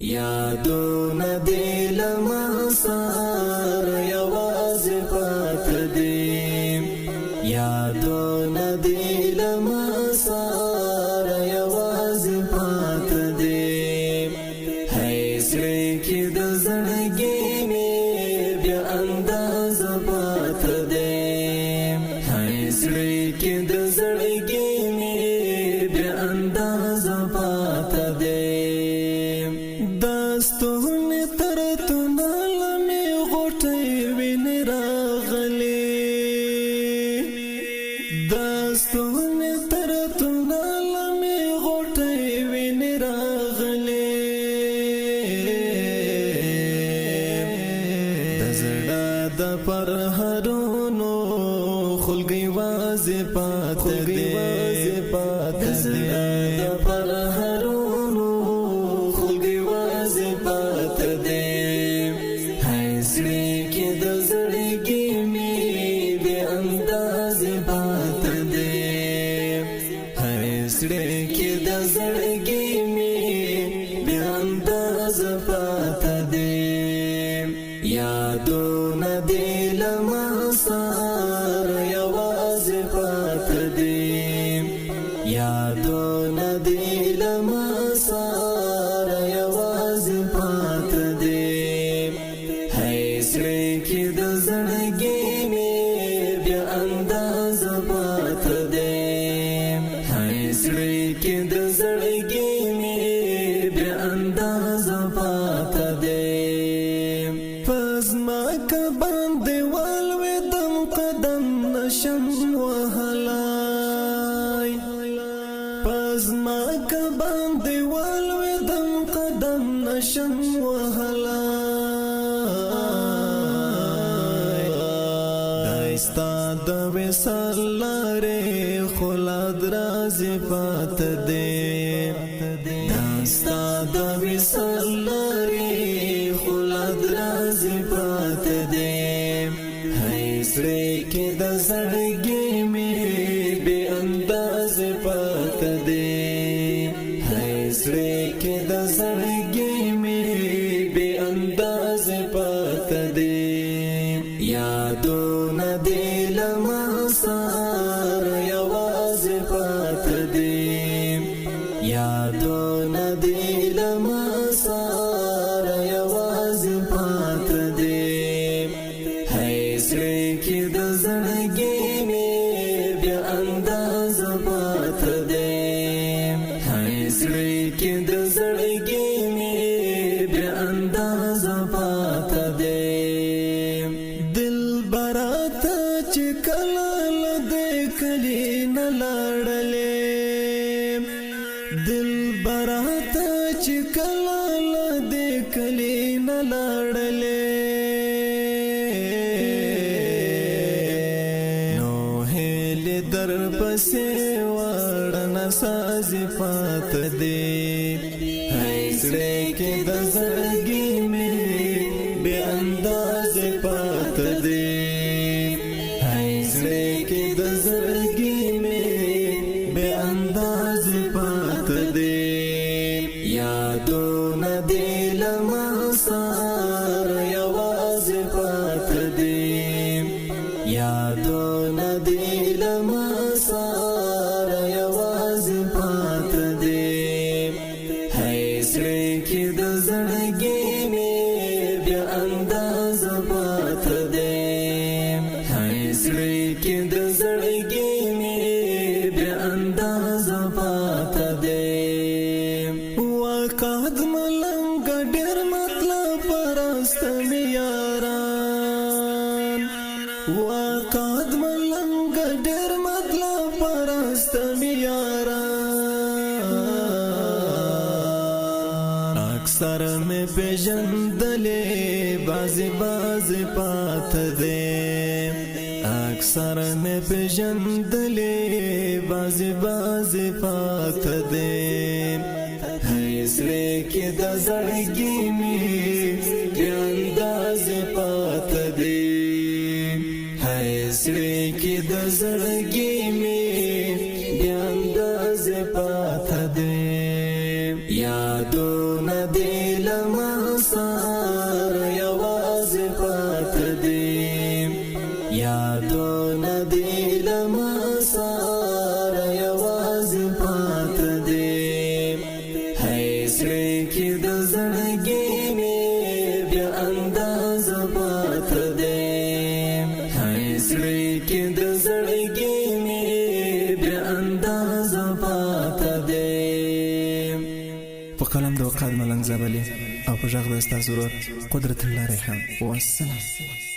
یادونه دې لمه سار یوازې پاتې دي یادونه دې لمه سار یوازې پاتې دي هی زړه کې د زړګي مې بیا اندازه پاتې دي هی زړه کې د زړګي مې بیا اندازه پاتې دي داستون تر تنال می غټي وین راغلي داستون تر تنال می غټي وین راغلي دزړه د پر هرونو خلګي وازه پاتې دي دزړه د پر هرونو زړه کې د زړګي مې بیا اندازه پاتې دي یادونه دې لمه سار یوازې پاتې دي یادونه دې لمه سار یوازې پاتې دي هی زړه کې د زړګي مې بیا اندازه پاتې دي زړه کې د زړګي مې بیا اندازه پاتې دي پزما کا باندې والوېدم قدم نشم وهلای پزما کا باندې والوېدم قدم نشم وهلای دایستا د وصال لارې خلاد رازی پاتې دي داستا د وصال لارې خلاد رازی پاتې دي هی زړه کې د زړګي مې بې اندازې پاتې دي هی زړه کې د زړګي مې بې اندازې پاتې دي یادونه دې لمه سار یوازې پاتې دي یادونه دې لمه سار یوازې پاتې دي هی زړه کې د زړګي مې بیا اندازه پاتې دي هی زړه کې د زړګي مې بیا اندازه پاتې دي دل براته چې کله لدې کلی نه لاړلې دل براته چې کله لدې کلی نه لاړلې نو هلې در پسې وړنه سازي پاتې دي هی زړه کې د زړګي مې بې اندازې پاتې دي هی زړه کې د زړګي مې بې اندازې پاتې دي یادونه دې لمه سار یوازې پاتې دي یادونه دې لمه سار یوازې پاتې دي هی زړه کې د زړګي مې بیا اندازه پاتې دي هی زړه کې د زړګي مې بیا اندازه پاتې دي وقد ملنګ ډېر مطلب پرست مې یاران وقد ملنګ ډېر مطلب پرست مې یاران اکثر مې پیژندلې بازي پاتې دي اکثر مې پیژندلې بازي پاتې دي هی زړه کې د زړګي مې بیا اندازې پاتې دي هی زړه کې د زړګي مې بیا اندازې پاتې دي یادونه دې قلم د وقار ملنګ زبلی او په ژغ د استاد ضرور قدرت الله ریحان والسلام.